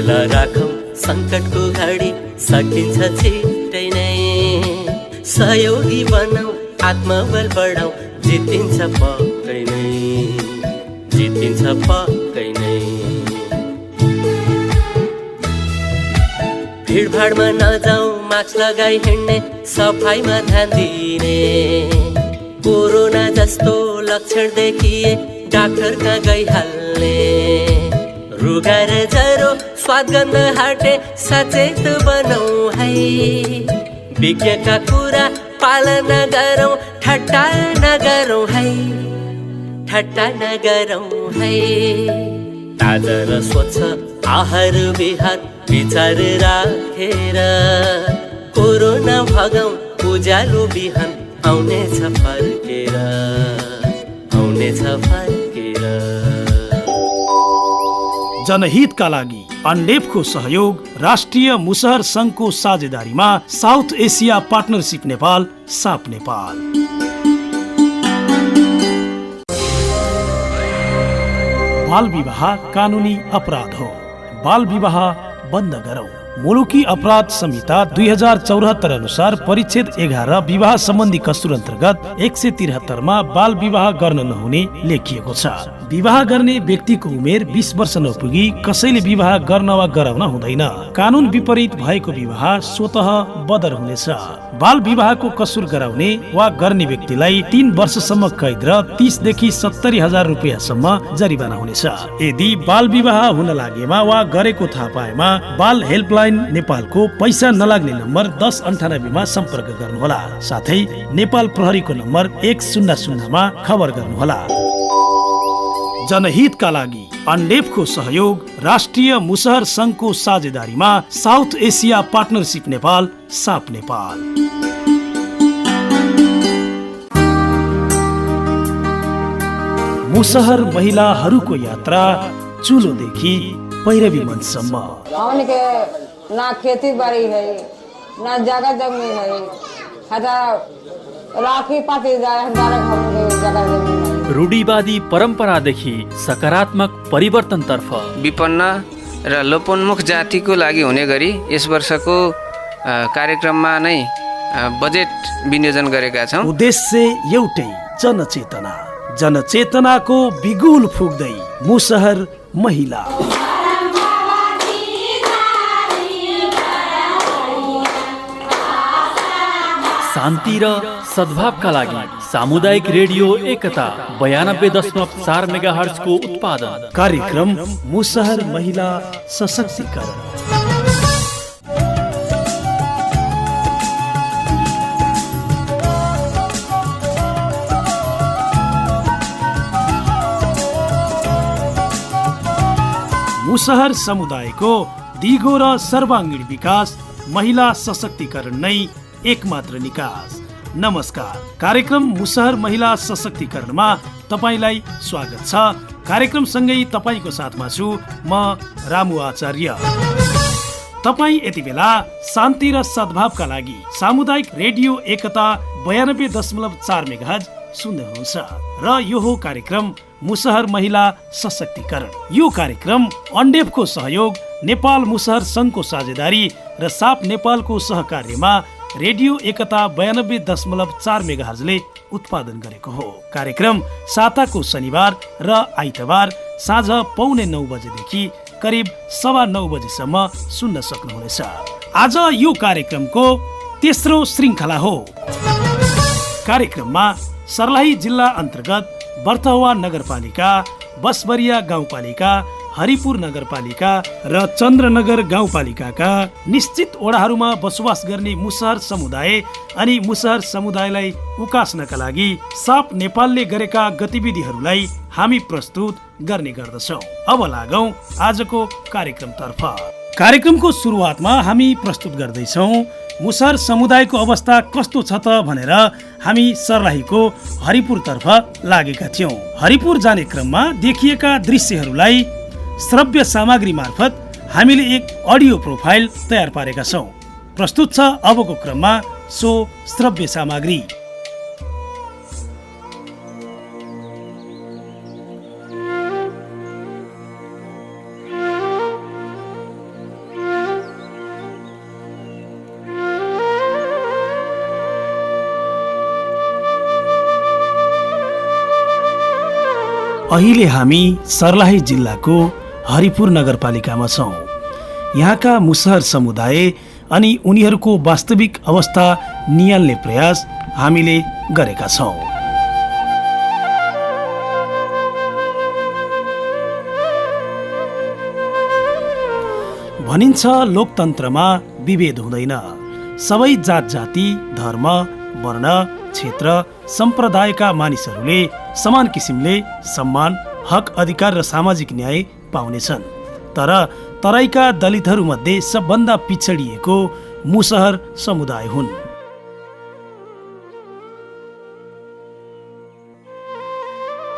हौसला राखौं सङ्कटको घडी सकिन्छ छिटै नै। सहयोगी बनाऊ आत्मबल बढाऊ जितिन्छ पक्कै नै, जितिन्छ पक्कै नै। भिडभाडमा नजाऊ मास्क लगाई हिँड्ने सफाइमा ध्यान दिने। कोरोना जस्तो लक्षण देखिए डाक्टर कहाँ गइहाल्ने। रुगा र ज्वरो स्वाद गन्ध हाटे सचेत बनाऊ है। विज्ञका कुरा पालना गरौँ ठट्टा नगरौँ है, ठट्टा नगरौँ है। ताजा र स्वच्छ आहार विहार विचार राखेर कोरोना भगाऊ उज्यालो बिहान आउनेछ फर्केर, आउनेछ फर्केर। जनहितका लागि अन्डेफको सहयोग राष्ट्रिय मुसहर संघको साझेदारीमा South Asia partnership Nepal SAP Nepal. बाल विवाह कानुनी अपराध हो, बाल विवाह बन्द गरौँ। मुलुकी अपराध संहिता 2074 अनुसार परिच्छेद 11 विवाह सम्बन्धी कसुर अन्तर्गत 173 मा बाल विवाह गर्न नहुने लेखिएको छ। विवाह गर्ने व्यक्तिको उमेर 20 वर्ष नपुगी कसैले विवाह गर्न वा गराउन हुँदैन। कानुन विपरीत भएको विवाह स्वतः बदर हुनेछ। बाल विवाहको कसुर गराउने वा गर्ने व्यक्तिलाई 3 वर्षसम्म कैद र 30 देखि 70,000 रुपियाँसम्म जरिवाना हुनेछ। यदि बाल विवाह हुन लागेमा वा गरेको थाहा पाएमा बाल हेल्पलाइन नेपालको पैसा नलाग्ने नम्बर 1098 मा सम्पर्क गर्नुहोला। साथै नेपाल प्रहरीको नम्बर 100 मा खबर गर्नुहोला। जनहितका लागि अन्डेफको सहयोग राष्ट्रिय मुसहर संघको साझेदारीमा South Asia partnership Nepal SAP Nepal. मुसहर महिलाहरूको यात्रा चुलोदेखि पैरवी मञ्चसम्म। ना खेती बाड़ी है ना जगह जमीन है, राखी पाती जगह जमीन है। रूढिवादी परम्परादेखि सकारात्मक परिवर्तनतर्फ विपन्न र लोपोन्मुख जातिको लागि हुने गरी यस वर्षको कार्यक्रममा नै बजेट विनियोजन गरेका छौँ। उद्देश्य एउटै, जनचेतना। जनचेतनाको बिगुल फुक्दै मुसहर महिला। शान्ति र सद्भावका लागि सामुदायिक रेडियो एकता 92.4 मेगाहर्ज को उत्पादन कार्यक्रम मुसहर महिला सशक्तिकरण। मुसहर समुदायको दिगो र सर्वाङ्गीण विकास, महिला सशक्तिकरण नै एकमात्र निकास। नमस्कार, कार्यक्रम मुसहर महिला सशक्तिकरणमा तपाईलाई स्वागत छ। कार्यक्रम सँगै तपाईको साथमा छु म रामु आचार्य। तपाई यति बेला शान्ति र सद्भावका लागि सामुदायिक रेडियो एकता 92.4 मेगाहर्ज सुन्दै हुनुहुन्छ र यो हो कार्यक्रम मुसहर महिला सशक्तिकरण। यो कार्यक्रम अन्डेफको सहयोग, नेपाल मुसहर संघको साझेदारी र साप नेपालको सहकार्यमा रेडियो एकता 92.4 मेगाहर्जले उत्पादन गरेको हो। कार्यक्रम साताको शनिबार र आइतबार साँझ 8:45 बजेदेखि करिब 9:15 बजेसम्म सुन्न सक्नुहुनेछ। आज यो कार्यक्रमको तेस्रो श्रृङ्खला हो। कार्यक्रममा सर्लाही जिल्ला अन्तर्गत बर्तहवा नगरपालिका, बसबरिया गाउँपालिका, हरिपुर नगरपालिका र चन्द्रनगर गाउँपालिकाका निश्चित वडाहरूमा बसोबास गर्ने मुसहर समुदाय अनि मुसहर समुदायलाई उकास्नका लागि साप नेपालले गरेका गतिविधिहरूलाई हामी प्रस्तुत गर्ने गर्दछौँ। अब लागौं आजको कार्यक्रमतर्फ। कार्यक्रमको सुरुवातमा हामी प्रस्तुत गर्दैछौँ मुसहर समुदायको अवस्था कस्तो छ त भनेर हामी सर्लाहीको हरिपुरतर्फ लागेका थियौँ। हरिपुर जाने क्रममा देखिएका दृश्यहरूलाई श्रव्य सामग्री मार्फत हामीले एक अडियो प्रोफाइल तयार पारेका छौँ। प्रस्तुत छ अबको क्रममा सो श्रव्य सामग्री। अहिले हामी सर्लाही जिल्लाको हरिपुर नगरपालिकामा छौँ। यहाँका मुसहर समुदाय अनि उनीहरूको वास्तविक अवस्था नियाल्ने प्रयास हामीले गरेका छौँ। भनिन्छ लोकतन्त्रमा विभेद हुँदैन। सबै जात जाति, धर्म, वर्ण, क्षेत्र, सम्प्रदायका मानिसहरूले समान किसिमले सम्मान, हक, अधिकार र सामाजिक न्याय पाउनेछन्। तर तराईका दलितहरूमध्ये सबभन्दा पिछडिएको मुसहर समुदाय हुन्।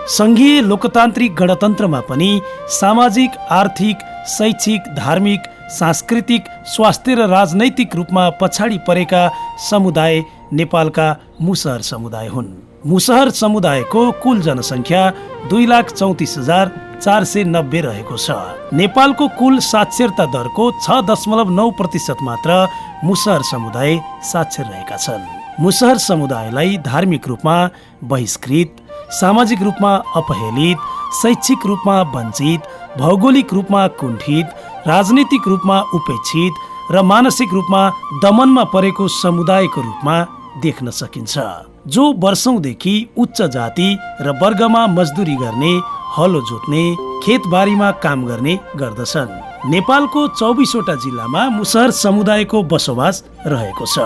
सङ्घीय लोकतान्त्रिक गणतन्त्रमा पनि सामाजिक, आर्थिक, शैक्षिक, धार्मिक, सांस्कृतिक, स्वास्थ्य र राजनैतिक रूपमा पछाडि परेका समुदाय नेपालका मुसहर समुदाय हुन्। मुसहर समुदायको कुल जनसङ्ख्या 2,34,490 रहेको छ। नेपालको कुल साक्षरता दरको 6.9% मात्र मुसहर समुदाय साक्षर रहेका छन्। मुसहर समुदायलाई धार्मिक रूपमा बहिष्कृत, सामाजिक रूपमा अपहेलित, शैक्षिक रूपमा वञ्चित, भौगोलिक रूपमा कुण्ठित, राजनीतिक रूपमा उपेक्षित र मानसिक रूपमा दमनमा परेको समुदायको रूपमा देख्न सकिन्छ, जो वर्षौंदेखि उच्च जाति र वर्गमा मजदुरी गर्ने, हलो जोत्ने, खेतबारीमा काम गर्ने गर्दछन्। नेपालको 24वटा जिल्लामा मुसहर समुदायको बसोबास रहेको छ।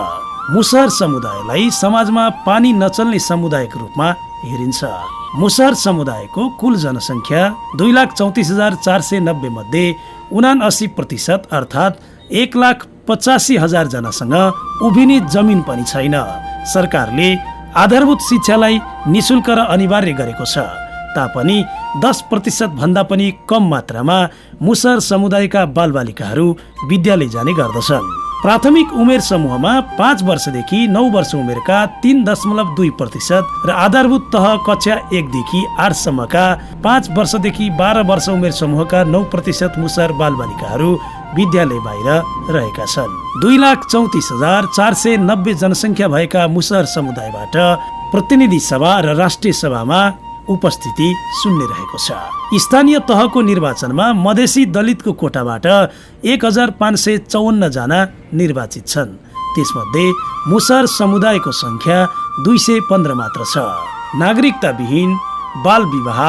मुसहर समुदायलाई समाजमा पानी नचल्ने समुदायको रूपमा हेरिन्छ। मुसहर समुदायको कुल जनसङ्ख्या 2,34,490 मध्ये 79% अर्थात् 1,85,000 जनासँग उभिने जमिन पनि छैन। सरकारले आधारभूत शिक्षालाई निशुल्क र अनिवार्य गरेको छ, तापनि 10% भन्दा पनि कम मात्रामा मुसहर समुदायका बालबालिकाहरू विद्यालय जाने गर्दछन्। प्राथमिक उमेर समूहमा 5 वर्षदेखि 9 वर्ष उमेरका 3.2% र आधारभूत तह कक्षा 1 देखि 8 सम्मका 5 वर्षदेखि 12 वर्ष उमेर समूहका 9% मुसहर बालबालिकाहरू विद्यालय बाहिर रहेका छन्। 2,34,490 जनसङ्ख्या भएका मुसहर समुदायबाट प्रतिनिधि सभा र राष्ट्रिय सभामा उपस्थिति शून्य रहेको छ। स्थानीय तहको निर्वाचनमा मधेसी दलितको कोटाबाट 1,554 जना निर्वाचित छन्। त्यसमध्ये मुसहर समुदायको संख्या 215 मात्र छ। नागरिकताविहीन, बाल विवाह,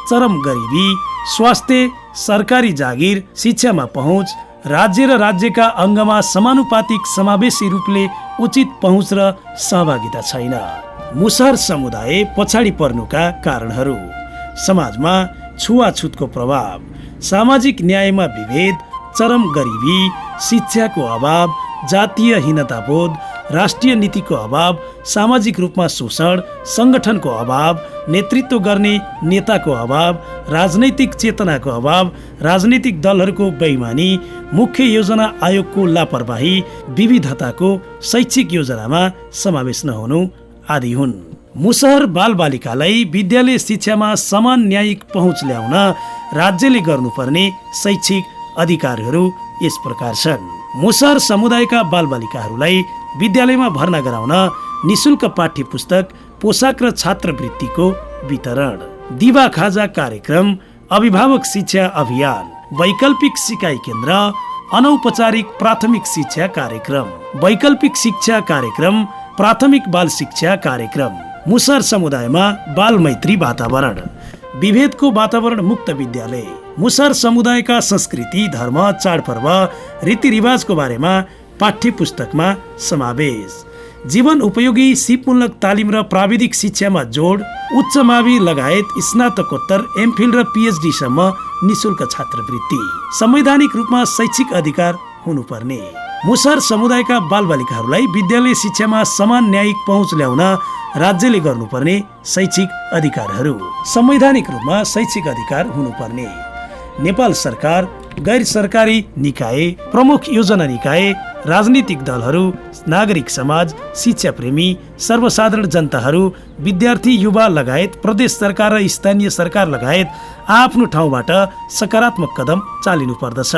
चरम गरिबी, स्वास्थ्य, सरकारी जागिर, शिक्षामा पहुँच, राज्य र राज्यका अङ्गमा समानुपातिक समावेशी रूपले उचित पहुँच र सहभागिता छैन। मुसहर समुदाय पछाडि पर्नुका कारणहरू: समाजमा छुवाछुतको प्रभाव, सामाजिक न्यायमा विभेद, चरम गरिबी, शिक्षाको अभाव, जातीय हीनताबोध, राष्ट्रिय नीतिको अभाव, सामाजिक रूपमा शोषण, सङ्गठनको अभाव, नेतृत्व गर्ने नेताको अभाव, राजनैतिक चेतनाको अभाव, राजनैतिक दलहरूको बेइमानी, मुख्य योजना आयोगको लापरवाही, विविधताको शैक्षिक योजनामा समावेश नहुनु आदि हुन्। मुसहर बालबालिकालाई विद्यालय शिक्षामा समान न्यायिक पहुँच ल्याउन राज्यले गर्नुपर्ने शैक्षिक अधिकारहरू यस प्रकार छन्। मुसहर समुदायका बालबालिकाहरूलाई विद्यालयमा भर्ना गराउन निशुल्क पाठ्य पुस्तक, पोसाक र छात्रवृत्तिको वितरण, दिवा खाजा कार्यक्रम, अभिभावक शिक्षा अभियान, वैकल्पिक सिकाइ केन्द्र, अनौपचारिक प्राथमिक शिक्षा कार्यक्रम, वैकल्पिक शिक्षा कार्यक्रम, प्राथमिक बाल शिक्षा कार्यक्रम, मुसहर समुदायमा बाल मैत्री वातावरण, विभेदको वातावरण मुक्त विद्यालय, मुसहर समुदायका संस्कृति, धर्म, चाडपर्व, रीतिरिवाजको बारेमा पाठ्य पुस्तकमा समावेश, जीवन उपयोगी सिपमूलक तालिम र प्राविधिक शिक्षामा जोड, उच्च मावि लगायत स्नातकोत्तर, एमफिल र पिएचडी सम्म निशुल्क छात्रवृत्ति, संवैधानिक रूपमा शैक्षिक अधिकार हुनुपर्ने, मुसहर समुदायका बालबालिकाहरूलाई विद्यालय शिक्षामा समान न्यायिक पहुँच ल्याउन राज्यले गर्नुपर्ने शैक्षिक अधिकारहरू, संवैधानिक रूपमा शैक्षिक अधिकार हुनुपर्ने, नेपाल सरकार, गैर सरकारी निकाय, प्रमुख योजना निकाय, राजनीतिक दलहरू, नागरिक समाज, शिक्षाप्रेमी, सर्वसाधारण जनताहरू, विद्यार्थी, युवा लगायत प्रदेश सरकार र स्थानीय सरकार लगायत आफ्नो ठाउँबाट सकारात्मक कदम चालिनु पर्दछ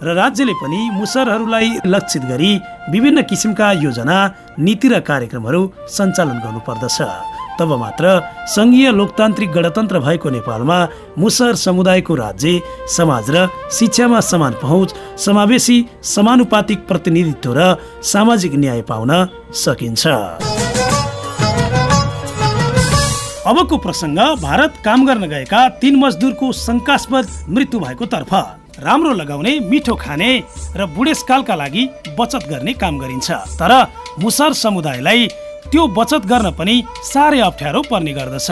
र राज्यले पनि मुसहरहरूलाई लक्षित गरी विभिन्न किसिमका योजना, नीति र कार्यक्रमहरू सञ्चालन गर्नुपर्दछ। तब मात्र सङ्घीय लोकतान्त्रिक गणतन्त्र भएको नेपालमा मुसहर समुदायको राज्य, समाज र शिक्षामा समान पहुँच, समावेशी समानुपातिक प्रतिनिधित्व र सामाजिक न्याय पाउन सकिन्छ। अबको प्रसङ्ग भारत काम गर्न गएका 3 मजदुरको शङ्कास्पद मृत्यु भएको तर्फ। राम्रो लगाउने, मिठो खाने र बुढेसकालका लागि बचत गर्ने काम गरिन्छ, तर मुसहर समुदायलाई त्यो बचत गर्न पनि साह्रै अप्ठ्यारो पर्ने गर्दछ।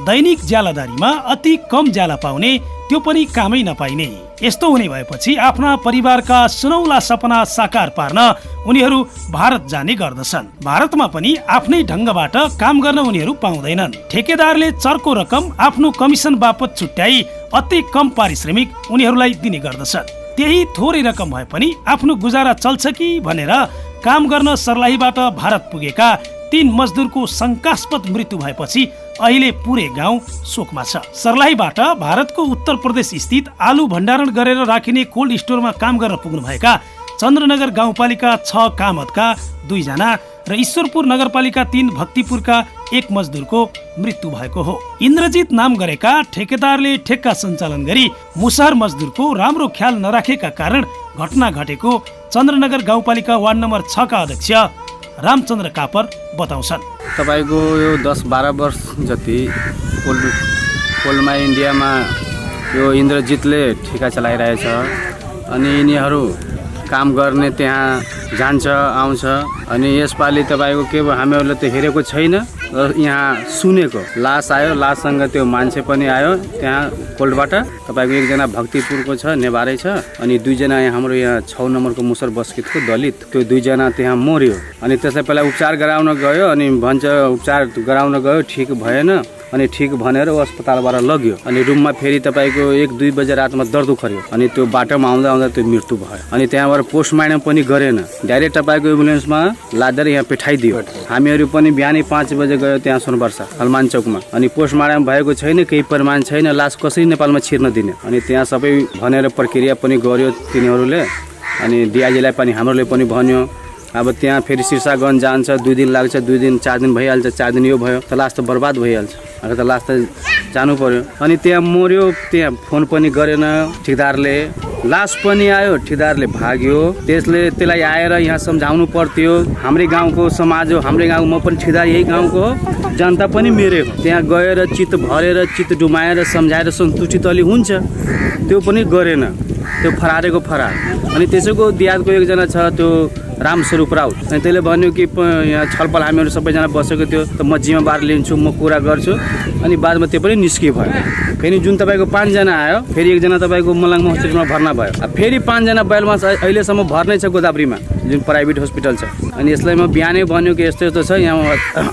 दैनिक ज्यालादारीमा अति कम ज्याला पाउने, त्यो पनि कामै नपाइने। यस्तो हुने भएपछि आफ्ना परिवारका सुनौला सपना साकार पार्न उनीहरू भारत जाने गर्दछन्। भारतमा पनि आफ्नै ढङ्गबाट काम गर्न उनीहरू पाउँदैनन्। ठेकेदारले चर्को रकम आफ्नो कमिसन बापत छुट्याई अति कम पारिश्रमिक उनीहरूलाई दिने गर्दछन्। त्यही थोरै रकम भए पनि आफ्नो गुजारा चल्छ कि भनेर काम गर्न सर्लाहीबाट भारत पुगेका 3 मजदुरको शङ्कास्पद मृत्यु भएपछि अहिले पुरै गाउँ शोकमा छ। सर्लाहीबाट भारतको उत्तर प्रदेश स्थित आलु भण्डारण गरेर राखिने कोल्ड स्टोरमा काम गर्न पुग्नुभएका चन्द्रनगर गाउँपालिका 6 कामतका 2 जना र ईश्वरपुर नगरपालिका 3 भक्तिपुरका 1 मजदुरको मृत्यु भएको हो। इन्द्रजित नाम गरेका ठेकेदारले ठेक्का सञ्चालन गरी मुसहर मजदुरको राम्रो ख्याल नराखेका कारण घटना घटेको चन्द्रनगर गाउँपालिका वार्ड नम्बर 6 का अध्यक्ष रामचन्द्र कापर बताउँछन्। तपाईको यो 10-12 वर्ष जति कोलमा इन्डियामा यो इन्द्रजितले ठेका चलाइरहेछ अनि यिनीहरू काम गर्ने त्यहाँ जान्छ आउँछ। अनि यसपालि तपाईको के भयो, हामीहरूले त हेरेको छैन र यहाँ सुनेको लास आयो, लाससँग त्यो मान्छे पनि आयो त्यहाँ कोल्डबाट। तपाईको 1 जना भक्तिपुरको छ, नेवारै छ, अनि 2 जना हाम्रो यहाँ 6 नम्बरको मुसहर बस्कितको दलित, त्यो 2 जना त्यहाँ मर्यो। अनि त्यसलाई पहिला उपचार गराउन गयो अनि भन्छ उपचार गराउन गयो, ठिक भएन अनि ठिक भनेर अस्पतालबाट लग्यो। अनि रुममा फेरि तपाईको 1-2 बजे रातमा दर्द उखर्यो अनि त्यो बाटोमा आउँदा आउँदा त्यो मृत्यु भयो। अनि त्यहाँबाट पोस्टमार्टम पनि गरेन, डाइरेक्ट तपाईको एम्बुलेन्समा लादेर यहाँ पेठाइदियो। हामीहरू पनि बिहानै 5 बजे गयो त्यहाँ सोनवर्षा हनुमान चौकमा। अनि पोस्टमार्टम भएको छैन, केही प्रमाण छैन, लास कसरी नेपालमा छिर्न दिने। अनि त्यहाँ सबै भनेर प्रक्रिया पनि गर्यो तिनीहरूले। अनि डिआइजीलाई पनि हाम्रोले पनि भन्यो। अब त्यहाँ फेरि शीर्षागञ्ज जान्छ, 2 दिन लाग्छ, 2 दिन 4 दिन भइहाल्छ, 4 दिन यो भयो त लास त बर्बाद भइहाल्छ। अगर त लास त जानु पर्यो। अनि त्यहाँ मर्यो, त्यहाँ फोन पनि गरेन ठेकेदारले, लास पनि आयो, ठेकेदारले भाग्यो। त्यसलाई आएर यहाँ सम्झाउनु पर्थ्यो। हाम्रै गाउँको समाज हो, हाम्रै गाउँ, म पनि ठेकेदार यही गाउँको हो, जनता पनि मेरै हो। त्यहाँ गएर चित्त भरेर चित्त डुमाएर सम्झाएर सन्तुष्टि तली हुन्छ, त्यो पनि गरेन, त्यो फरारेको फरार। अनि त्यसैको दियादको 1 जना छ त्यो रामस्वरूप राउत, अनि त्यसले भन्यो कि यहाँ छलफल हामीहरू सबैजना बसेको थियो त म जिम्मेवार लिन्छु, म कुरा गर्छु। अनि बादमा त्यो पनि निस्कियो भयो। फेरि जुन तपाईँको 5 जना आयो, फेरि 1 जना तपाईँको मलाङमा हस्पिटलमा भर्ना भयो। फेरि 5 जना बैलमा अहिलेसम्म भर्नै छ गोदावरीमा, जुन प्राइभेट हस्पिटल छ। अनि यसलाई म बिहानै भन्यो कि यस्तो यस्तो छ, यहाँ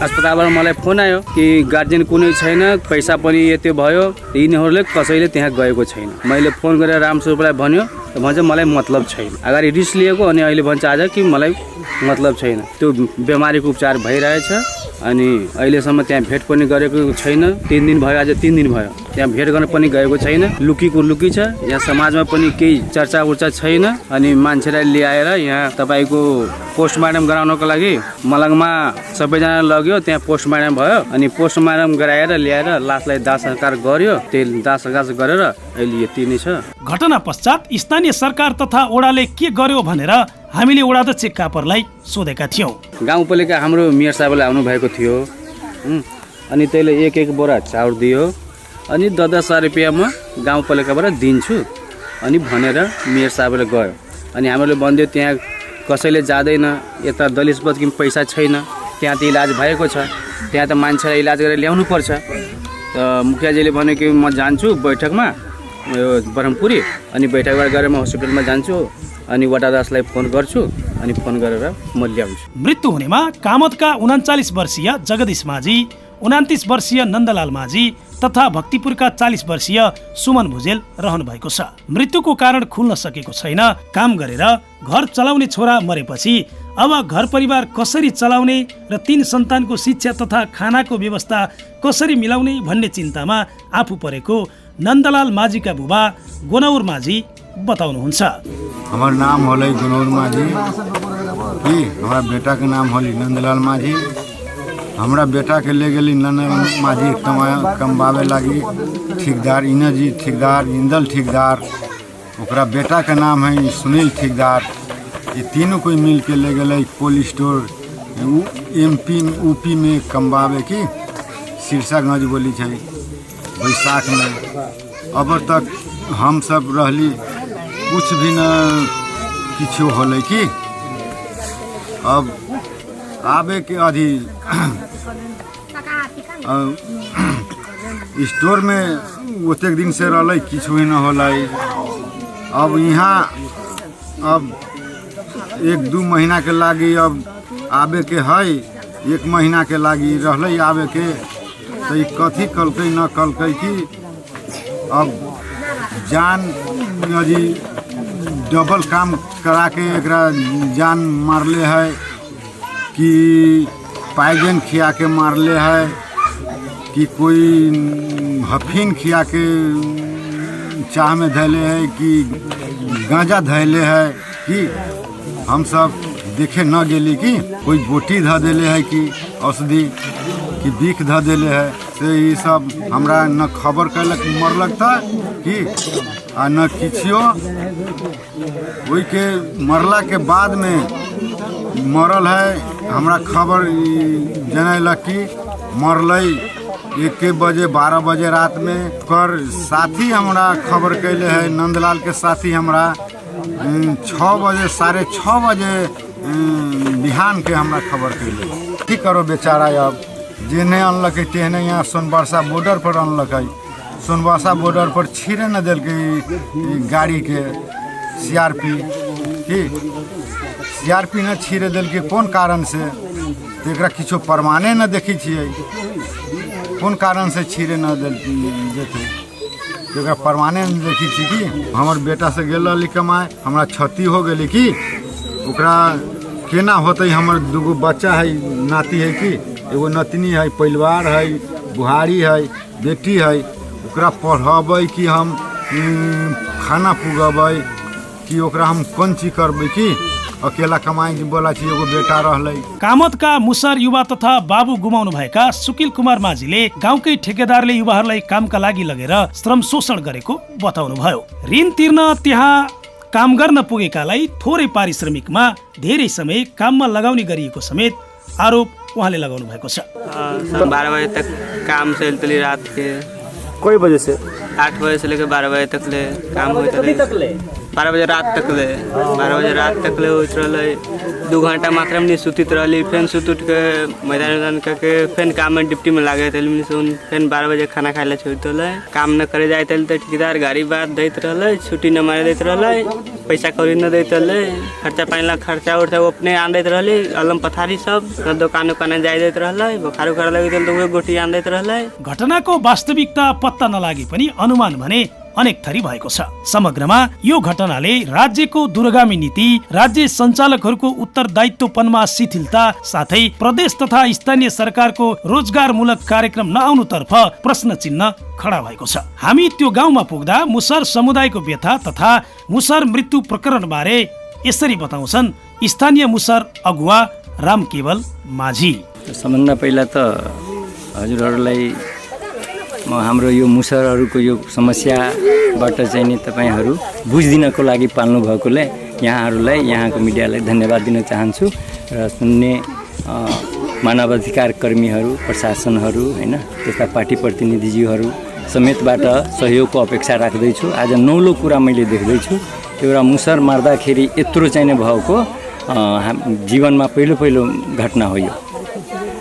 अस्पतालबाट मलाई फोन आयो कि गार्जियन कुनै छैन, पैसा पनि यति भयो, यिनीहरूले कसैले त्यहाँ गएको छैन। मैले फोन गरेर रामस्वरूपलाई भन्यो, भन्छ मलाई मतलब छैन। अगाडि रिस्क लिएको अनि अहिले भन्छ आज कि मलाई मतलब छैन। त्यो बिमारीको उपचार भइरहेछ। अनि अहिलेसम्म त्यहाँ भेट पनि गरेको छैन। 3 दिन भयो, आज 3 दिन भयो त्यहाँ भेट गर्न पनि गएको छैन। लुकीको लुकी छ। यहाँ समाजमा पनि केही चर्चा उर्चा छैन। अनि मान्छेलाई ल्याएर यहाँ तपाईँको पोस्टमार्टम गराउनको लागि मलङमा सबैजना लग्यो, त्यहाँ पोस्टमार्टम भयो। अनि पोस्टमार्टम गराएर ल्याएर लासलाई दाह संस्कार गर्यो। त्यो दाह संस्कार गरेर अहिले यति नै छ। घटना पश्चात स्थानीय सरकार तथा ओडाले के गर्यो भनेर हामीले ओडाध्यक्ष कापरलाई सोधेका थियौँ। गाउँपालिका हाम्रो मेयर साहबले आउनु भएको थियो। अनि त्यसले 1-1 बोरा चाउर दियो। अनि 10,000 रुपियाँमा गाउँपालिकाबाट दिन्छु अनि भनेर मेयर साहबले गयो। अनि हामीले भनिदियो त्यहाँ कसैले जाँदैन, यता दलित बस्ती पैसा छैन, त्यहाँ त इलाज भएको छ, त्यहाँ त मान्छेलाई इलाज गरेर ल्याउनु पर्छ। त मुखियाजीले भन्यो कि म जान्छु बैठकमा यो ब्रह्मपुरी, अनि बैठकबाट गएर म हस्पिटलमा जान्छु अनि वडादासलाई फोन गर्छु अनि फोन गरेर म ल्याउँछु। मृत्यु हुनेमा कामतका 39 वर्षीय जगदीश माझी, 29 वर्षीय नन्दलाल माझी तथा भक्तिपुरका 40 वर्षीय सुमन भुजेल रहनु भएको छ। मृत्युको कारण खुल्न सकेको छैन। काम गरेर घर चलाउने छोरा मरेपछि अब घर परिवार कसरी चलाउने र 3 सन्तानको शिक्षा तथा खानाको व्यवस्था कसरी मिलाउने भन्ने चिन्तामा आफू परेको नन्दलाल माझीका बुबा गोनौर माझी बताउनुहुन्छ। हमार नाम होलै गोनौर माझी कि हमारा बेटा के नाम होली नंदलाल माझी। हमरा बेटा के ले गेली नन्हे माझी कमवावे लागी ठेकेदार इनजी ठेकेदार इंदल ठेकेदार, ओकरा बेटा के नाम है सुनील ठेकेदार। ये तीनों कोई मिल के ले गए कोल्ड स्टोर MP UP में कमवावे की सिरसागंज बोली है बैसाख में। अब तक हम सब रहली कुछ भी न किछो होले की। अब आबे के अधी स्टोर में ओतेक दिन से रहले किछु भी न होले। अब यहाँ अब 1-2 महीना के लागी अब आबे के है, 1 महीना के लागी रहले आबे के। तो ये कथी कलकै न कलकै कि अब जान अजी डबल काम करा के एकरा जान मारले है कि पाइजन खिया के मारले है कि कोई हफीन खिया के चाह में धैले है कि गांजा धैले है कि हम सब देखे न गेली कि कोई गोटी ध देले है कि औषधि कि बीख ध देले है। से ये सब हमरा न खबर कैलक मरलक था कि आ न किछियो। वही के मरला के बाद में मरल है हमरा खबर जनैलक कि मरलई 1 बजे 12 बजे रात में। कर साथी हमरा खबर कैले है, नंदलाल के साथी हमरा 6 बजे 6:30 बजे बिहान के हमरा खबर कैले। ठीक करो बेचारा, अब जेने अनलक तेहने यहाँ सोनबरसा बॉर्डर पर अनलक। सोनबरसा बॉर्डर पर छिरे न दिल गाड़ी के CRP की CRP न छिरे दिल के कौन कारण से, तो एकरा किछो प्रमाणे न देखी छियै कौन कारण से छिरे न देते। एकरा प्रमाणे न देखी छी कि हमर बेटा से गेल रहली कमाए, हमरा क्षति हो गेली कि ओकरा केना होते। हमर 2 बच्चा है, नाती है कि एगो नतनी है, परिवार है, बुहारी है, बेटी है। ओकरा पढ़बै कि हम खाना पुगबै कि ओकरा हम कौन चीज करबै कि अकेला कमाई की बोला छी एगो बेटा रहलै। कामतका मुसर युवा तथा बाबु गुमाउनु भएका सुकिल कुमार माझीले गाउँकै ठेकेदारले युवाहरूलाई कामका लागि लगेर श्रम शोषण गरेको बताउनु भयो। ऋण तिर्न त्यहाँ काम गर्न पुगेकालाई थोरै पारिश्रमिकमा धेरै समय काममा लगाउने गरिएको समेत आरोप उहाँले लगाउनु भएको छ। 12 बजे तक काम चलती रात के। कोई बजे से? 8 बजे से लेकर 12 बजे तक ले काम होता है। 12 बजे रात तक ले 12 बजे रात तक ले होत रहले। 2 घंटा मात्र में सुतित रहली, फिर सुत उठ के मैदान करके फिर काम में ड्यूटी में लागे थे। फिर 12 बजे खाना खाए ला छोड़ देले। काम न करे जाए तो ठेकेदार गाड़ी बात देते रहले, छुट्टी न मारे देते रहले, पैसा कौड़ी न देते रहले, खर्चा पानी ला खर्चा उर्चा वो अपने आन देते रहले। अलम पथारी सब दुकान उकान जाए देते रहले, बुखार उखार लगे तो वो गोटी आन देते रहले। घटनाको वास्तविकता पत्ता नलागे पनि अनुमान भने अनेक थरी भएको छ। समग्रमा यो घटनाले राज्यको दूरगामी नीति, राज्य सञ्चालकहरूको उत्तरदायित्वपनमा शिथिलता साथै प्रदेश तथा स्थानीय सरकारको रोजगारमूलक कार्यक्रम नआउनुतर्फ प्रश्न चिन्ह खडा भएको छ। हामी त्यो गाउँमा पुग्दा मुसर समुदायको व्यथा तथा मुसर मृत्यु प्रकरण बारे यसरी बताउँछन् स्थानीय मुसर अगुवा रामकेवल माझी। सबभन्दा पहिला त हजुरहरूलाई म हाम्रो यो मुसरहरूको यो समस्याबाट चाहिँ नि तपाईहरू बुझिदिनको लागि पाल्नु भएकोले यहाँहरूलाई, यहाँको मिडियालाई धन्यवाद दिन चाहन्छु। र सुन्ने मानवाधिकार कर्मीहरू, प्रशासनहरू हैन, त्यस्ता पार्टी प्रतिनिधिज्यूहरू समेतबाट सहयोगको अपेक्षा राख्दैछु। आज नौलो कुरा मैले देख्दैछु। एउटा मुसर मार्दाखेरि यत्रो चाहिँ भएको जीवनमा पहिलो घटना हो यो।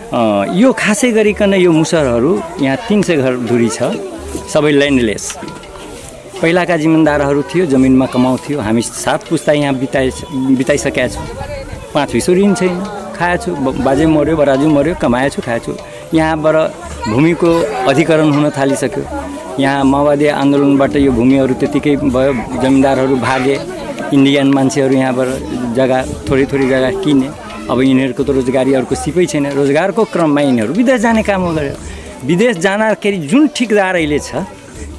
यो खासै गरिकन यो मुसरहरू यहाँ 300 घर दूरी छ, सबै ल्यान्डलेस। पहिलाका जिम्मेदारहरू थियो, जमिनमा कमाउँथ्यो। हामी 7 पुस्ता यहाँ बिताइसकेका छौँ। 5 पैसो ऋण छैन, खाएछु, बाजे मऱ्यो, बराजु मऱ्यो, कमाएछु, खाएछु। यहाँबाट भूमिको अधिकरण हुन थालिसक्यो। यहाँ माओवादी आन्दोलनबाट यो भूमिहरू त्यतिकै भयो, जमिनदारहरू भागे, इन्डियन मान्छेहरू यहाँबाट जग्गा थोरै जग्गा किने। अब यिनीहरूको त रोजगारी अर्को सिपै छैन। रोजगारको क्रममा यिनीहरू विदेश जाने काम गर्यो। विदेश जाँदाखेरि जुन ठिकदार अहिले छ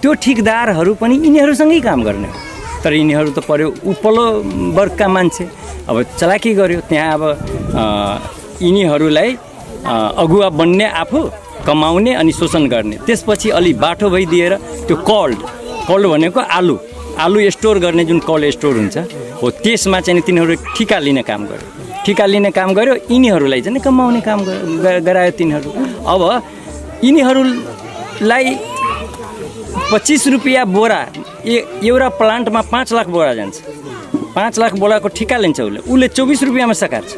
त्यो ठिकदारहरू पनि यिनीहरूसँगै काम गर्ने हो। तर यिनीहरू त पर्यो उपल्लो वर्गका मान्छे। अब चलाकी गर्यो त्यहाँ। अब यिनीहरूलाई अगुवा बन्ने आफू, कमाउने अनि शोषण गर्ने। त्यसपछि अलि बाठो भइदिएर त्यो कोल्ड भनेको आलु स्टोर गर्ने जुन कोल्ड स्टोर हुन्छ हो, त्यसमा चाहिँ तिनीहरू ठिका लिने काम गर्यो। यिनीहरूलाई चाहिँ कमाउने काम गरायो तिनीहरू। अब यिनीहरूलाई 25 रुपियाँ बोरा एउटा प्लान्टमा 5 लाख बोरा जान्छ। 5 लाख बोराको ठिका लिन्छ उसले 24 रुपियाँमा सकार्छ।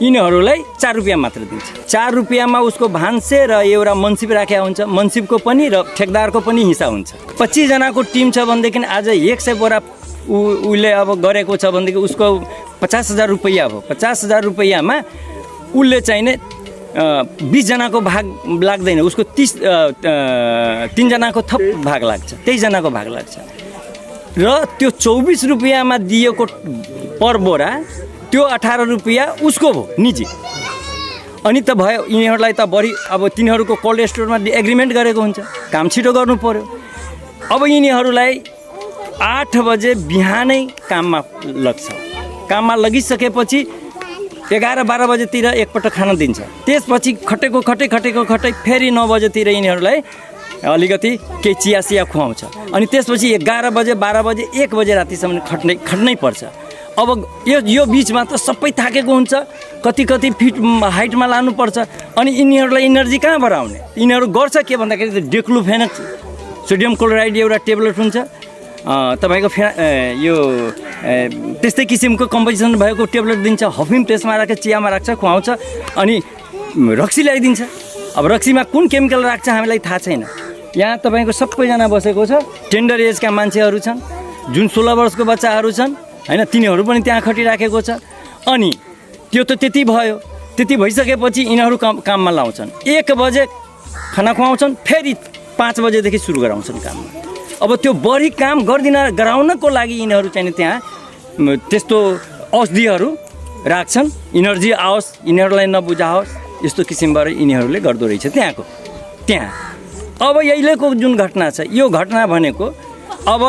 यिनीहरूलाई 4 रुपियाँ मात्र दिन्छ। 4 रुपियाँमा उसको भान्से र एउटा मनसिब राखेको हुन्छ, मनसिबको पनि र ठेकदारको पनि हिस्सा हुन्छ। 25 जनाको टिम छ भनेदेखि आज 100 बोरा उसले अब गरेको छ भनेदेखि उसको 50,000 रुपियाँ हो। 50,000 रुपियाँमा उसले चाहिने 20 जनाको भाग लाग्दैन, उसको 3 जनाको थप भाग लाग्छ, 23 जनाको भाग लाग्छ। र त्यो 24 रुपियाँमा दिएको पर बोरा त्यो 18 रुपियाँ उसको भयो निजी। अनि त भयो यिनीहरूलाई त बढी अब तिनीहरूको कोल्ड स्टोरमा एग्रिमेन्ट गरेको हुन्छ, काम छिटो गर्नु पर्यो। अब यिनीहरूलाई 8 बजे बिहानै काममा लाग्छ। काममा लगिसकेपछि 11-12 बजेतिर एकपल्ट खाना दिन्छ। त्यसपछि खटेको फेरि 9 बजेतिर यिनीहरूलाई अलिकति केही चिया खुवाउँछ। अनि त्यसपछि 11 बजे 12 बजे 1 बजे रातिसम्म खट्नै पर्छ। अब यो बिचमा त सबै थाकेको हुन्छ, कति फिट हाइटमा लानुपर्छ। अनि यिनीहरूलाई इनर्जी कहाँबाट आउने? यिनीहरू गर्छ के भन्दाखेरि डिक्लोफेनक सोडियम क्लोराइड एउटा ट्याब्लेट हुन्छ तपाईँको यो त्यस्तै किसिमको कम्पोजिसन भएको ट्याब्लेट दिन्छ। हफिम त्यसमा राखेर चियामा राख्छ, खुवाउँछ। अनि रक्सी ल्याइदिन्छ। अब रक्सीमा कुन केमिकल राख्छ हामीलाई थाहा छैन। यहाँ तपाईँको सबैजना बसेको छ, टेन्डर एजका मान्छेहरू छन्, जुन 16 वर्षको बच्चाहरू छन् हैन, तिनीहरू पनि त्यहाँ खटिराखेको छ। अनि त्यो त त्यति भयो। त्यति भइसकेपछि यिनीहरू काममा लाउँछन्। 1 बजे खाना खुवाउँछन्, फेरि 5 बजेदेखि सुरु गराउँछन् काममा। अब त्यो बढी काम गराउनको लागि यिनीहरू चाहिँ त्यहाँ त्यस्तो औषधिहरू राख्छन्, इनर्जी आओस्, यिनीहरूलाई नबुझाओस्, यस्तो किसिमबाट यिनीहरूले गर्दो रहेछ त्यहाँ। अब यहिलेको जुन घटना छ, यो घटना भनेको अब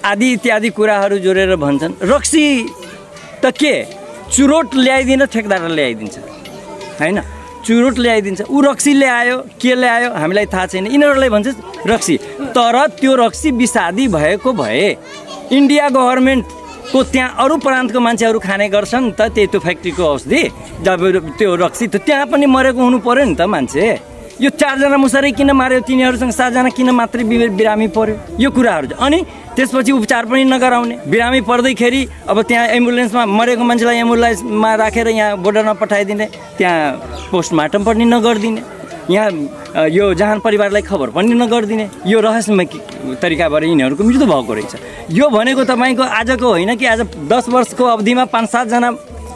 आदि इत्यादि कुराहरू जोडेर भन्छन्। रक्सी त के चुरोट ल्याइदिन ठेकदारले ल्याइदिन्छ हैन, चुरोट ल्याइदिन्छ। ऊ रक्सी ल्यायो के ल्यायो हामीलाई थाहा छैन, यिनीहरूलाई भन्छ रक्सी। तर त्यो रक्सी विषादी भएको भए इन्डिया गभर्मेन्टको त्यहाँ अरू प्रान्तको मान्छेहरू खाने गर्छन् त त्यो फ्याक्ट्रीको औषधि। जब त्यो रक्सी त त्यहाँ पनि मरेको हुनु पर्यो नि त मान्छे। यो 4 जना मुसरी किन मार्यो, तिनीहरूसँग 7 जना किन मात्रै बिरामी पर्यो, यो कुराहरू। अनि त्यसपछि उपचार पनि नगराउने, बिरामी पर्दैखेरि अब त्यहाँ एम्बुलेन्समा मरेको मान्छेलाई एम्बुलेन्समा राखेर यहाँ बोर्डरमा पठाइदिने, त्यहाँ पोस्टमार्टम पनि नगरिदिने, यहाँ यो जहान परिवारलाई खबर पनि नगरिदिने। यो रहस्यमय तरिकाबाट यिनीहरूको मृत्यु भएको रहेछ। यो भनेको तपाईँको आजको होइन कि आज 10 वर्षको अवधिमा 5-7 जना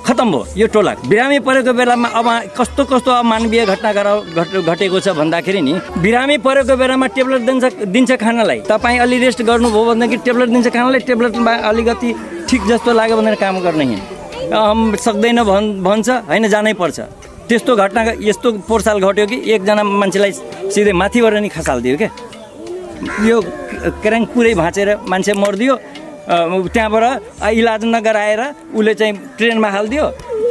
खतम भयो यो टोला। बिरामी परेको बेलामा अब कस्तो अमानवीय घटना घटेको छ भन्दाखेरि नि, बिरामी परेको बेलामा ट्याब्लेट दिन्छ खानालाई। तपाईँ अलि रेस्ट गर्नुभयो भनेदेखि ट्याब्लेट दिन्छ खानालाई, ट्याब्लेटमा अलिकति ठिक जस्तो लाग्यो भनेर काम गर्ने सक्दैन भन्छ होइन, जानै पर्छ। त्यस्तो घटना यस्तो पोहोर साल घट्यो कि 1 जना मान्छेलाई सिधै माथिबाट नि खसालिदियो क्या। यो क्यारेङ पुरै भाँचेर मान्छे मरिदियो। त्यहाँबाट इलाज नगराएर उसले चाहिँ ट्रेनमा हालिदियो,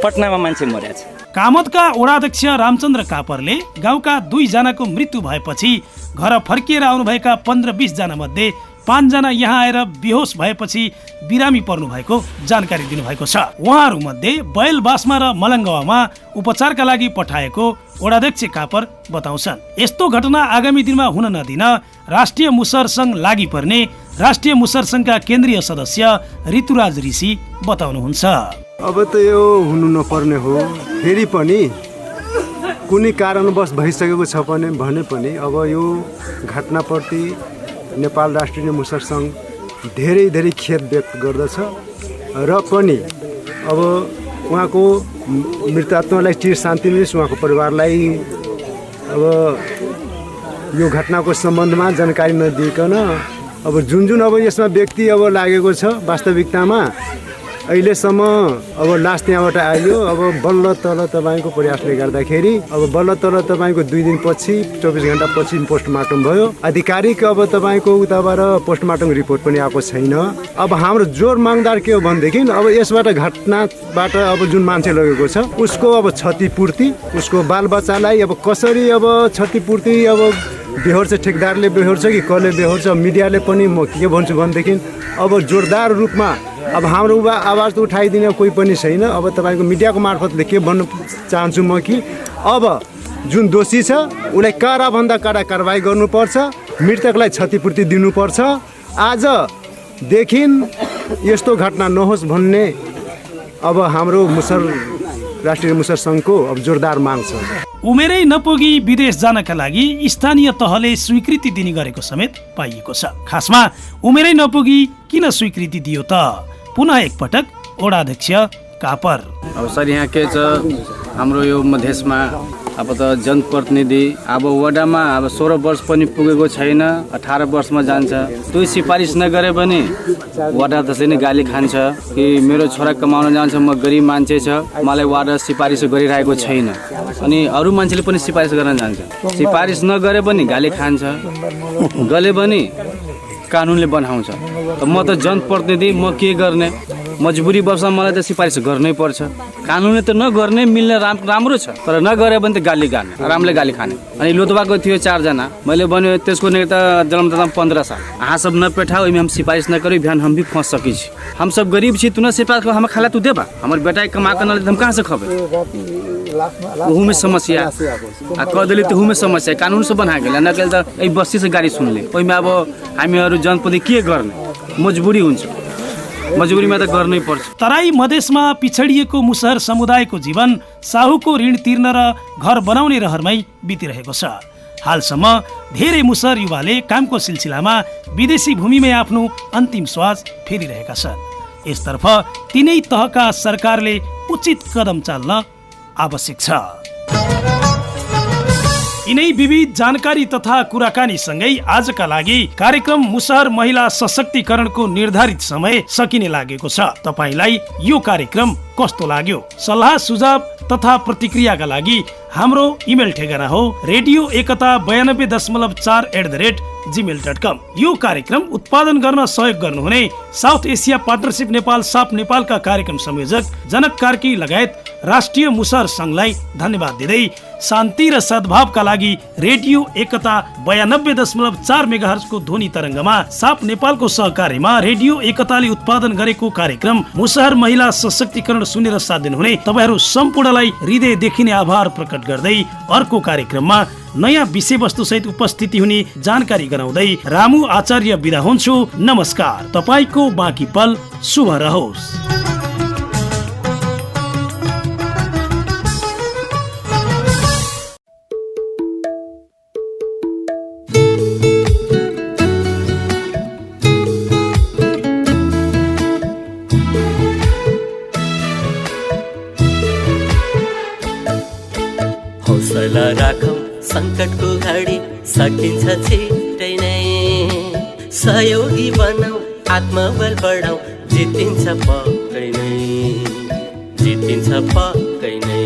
पटनामा मान्छे मरेछ। कामतका वडाध्यक्ष रामचन्द्र कापरले गाउँका 2 जनाको मृत्यु भएपछि घर फर्किएर आउनुभएका 15-20 जना मध्ये 5 जना यहाँ आएर बेहोस भएपछि बिरामी पर्नु भएको जानकारी दिनुभएको छ। उहाँहरू मध्ये बैलबासमा र मलङ्गवामा उपचारका लागि पठाएको वडाध्यक्ष कापर बताउँछन्। यस्तो घटना आगामी दिनमा हुन नदिन राष्ट्रिय मुसहर सङ्घ लागि पर्ने राष्ट्रिय मुसहर सङ्घका केन्द्रीय सदस्य ऋतुराज ऋषि बताउनुहुन्छ। अब त यो हुनु नपर्ने हो, फेरि पनि कुनै कारणवश भइसकेको छ भने पनि अब यो घटनाप्रति नेपाल राष्ट्रिय मुसहर सङ्घ धेरै खेद व्यक्त गर्दछ। र पनि अब उहाँको मृतात्मालाई चिर शान्ति मिलोस्, उहाँको परिवारलाई अब यो घटनाको सम्बन्धमा जानकारी नदिइकन अब जुन अब यसमा व्यक्ति अब लागेको छ वास्तविकतामा अहिलेसम्म अब लास्ट त्यहाँबाट आयो। अब बल्ल तल तपाईँको प्रयासले गर्दाखेरि अब बल्ल तल तपाईँको 2 दिनपछि 24 घन्टापछि पोस्टमार्टम भयो। आधिकारिक अब तपाईँको उताबाट पोस्टमार्टम रिपोर्ट पनि आएको छैन। अब हाम्रो जोर मागदार के हो भनेदेखि अब यसबाट घटनाबाट अब जुन मान्छे लगेको छ उसको अब क्षतिपूर्ति, उसको बालबच्चालाई अब कसरी अब क्षतिपूर्ति अब बेहोर्छ, ठेकदारले बेहोर्छ कि कसले बेहोर्छ, मिडियाले पनि म के भन्छु भनेदेखि अब जोरदार रूपमा अब हाम्रो आवाज त उठाइदिने कोही पनि छैन। अब तपाईँको मिडियाको मार्फतले के भन्न चाहन्छु म कि अब जुन दोषी छ उसलाई कडाभन्दा कडा कारवाही गर्नुपर्छ, मृतकलाई क्षतिपूर्ति दिनुपर्छ। आजदेखि यस्तो घटना नहोस् भन्ने अब हाम्रो राष्ट्रिय मुसर सङ्घको अब जोरदार माग छ। उमेरै नपुगी विदेश जानका लागि स्थानीय तहले स्वीकृति दिने गरेको समेत पाइएको छ। खासमा उमेरै नपुगी किन स्वीकृति दियो त? पुनः एकपटक वडाध्यक्ष कापर। अब सर यहाँ के छ हाम्रो यो मधेसमा अब त जनप्रतिनिधि अब वडामा अब 16 वर्ष पनि पुगेको छैन, 18 वर्षमा जान्छ। त्यो सिफारिस नगरे पनि वडा त्यसै नै गाली खान्छ कि मेरो छोरा कमाउन जान्छ, म गरिब मान्छे छ, मलाई वडा सिफारिस गरिरहेको छैन। अनि अरू मान्छेले पनि सिफारिस गर्न जान्छ, सिफारिस नगरे पनि गाली खान्छ, गले पनि कानुनले बनाउँछ। म त जनप्रतिनिधि, म के गर्ने, मजबुरी बस्दा मलाई त सिफारिस गर्नै पर्छ। कानुनले त नगर्ने मिल्ने राम्रो छ, तर नगरे भने त गाली गाने, आरामले गाली खाने। अनि लोधवाको थियो 4 जना, मैले भन्यो त्यसको नेता जन्मदाता 15 साल। अहाँ सब न बैठाओ, हम सिफारिश न करो, बिहान हम भी फंस सकी छी। हम सब गरीब छी, तू न सिफारिश हम खाला तू देबा, हमर बेटा कमा के न हम कहाँ से खबे? वहू में समस्या आ कह दिली तो में समस्या कानून से बना गेल न केल त ए बस्ती से गाडी सुनले। ओइमे अब हामीहरु जनप्रति के गर्ने मजबुरी हुन्छ, मजबुरीमा त गर्नै पर्छ। तराई मधेसमा पिछडिएको मुसहर समुदायको जीवन साहुको ऋण तिर्न र घर बनाउने रहरमै बितिरहेको छ। हालसम्म धेरै मुसहर युवाले कामको सिलसिलामा विदेशी भूमिमै आफ्नो अन्तिम श्वास फेरिरहेका छन्। यसतर्फ तीनै तहका सरकारले उचित कदम चाल्न आवश्यक छ। यिनै विविध जानकारी तथा कुराकानी सँगै आजका लागि कार्यक्रम मुसहर महिला सशक्तिकरणको निर्धारित समय सकिने लागेको छ। तपाईलाई यो कार्यक्रम कस्तो लाग्यो? सल्लाह सुझाव तथा प्रतिक्रियाका लागि हाम्रो इमेल ठेगाना हो radio91.4@gmail.com। यो कार्यक्रम उत्पादन गर्न सहयोग गर्नुहुने South Asia partnership Nepal SAP नेपालका कार्यक्रम संयोजक जनक कार्की लगायत राष्ट्रिय मुसहर संघलाई धन्यवाद दिँदै शान्ति र सद्भावका लागि रेडियो एकता 92.4 मेगाहर्ज को ध्वनि तरङ्गमा साप नेपालको सहकार्यमा रेडियो एकताले उत्पादन गरेको कार्यक्रम मुसहर महिला सशक्तिकरण सुनेर साथ दिनुहुने तपाईहरू सम्पूर्णलाई हृदयदेखि नै आभार प्रकट गर्दै अर्को कार्यक्रममा नयाँ विषयवस्तु सहित उपस्थिति हुने जानकारी गराउँदै रामु आचार्य बिदा हुन्छु। नमस्कार। तपाईको बाँकी पल शुभ रहोस्। हौसला राखौं संकटको घडी सकिन्छ छिटै नै, सहयोगी बनाऊ आत्मबल बढाऊ जितिन्छ पक्कै नै, जितिन्छ पक्कै नै।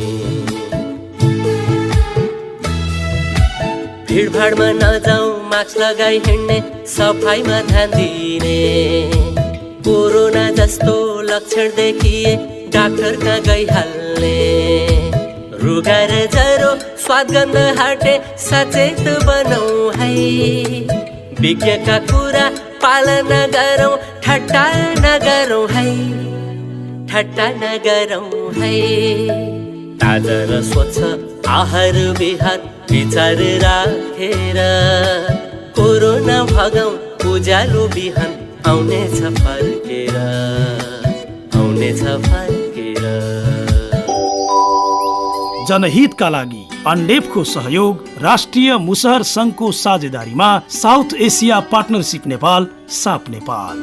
भिडभाडमा नजाऊ मास्क लगाई हिँड्ने, सफाइमा ध्यान दिने, कोरोना जस्तो लक्षण देखिए डाक्टर कहाँ गइहाल्ने, रुगा र ज्वरो स्वाद गन्ध हाटे सचेत बनाऊ है, विज्ञका कुरा पालना गरौँ ठट्टा नगरौँ है, ठट्टा नगरौँ है। ताजा र स्वच्छ आहार विहार विचार राखेर कोरोना भगाऊ, उज्यालो बिहान आउनेछ फर्केर, आउनेछ फर्केर। जनहितका लागि अन्डेपको सहयोग राष्ट्रिय मुसहर संघको साझेदारीमा South Asia partnership Nepal SAP Nepal.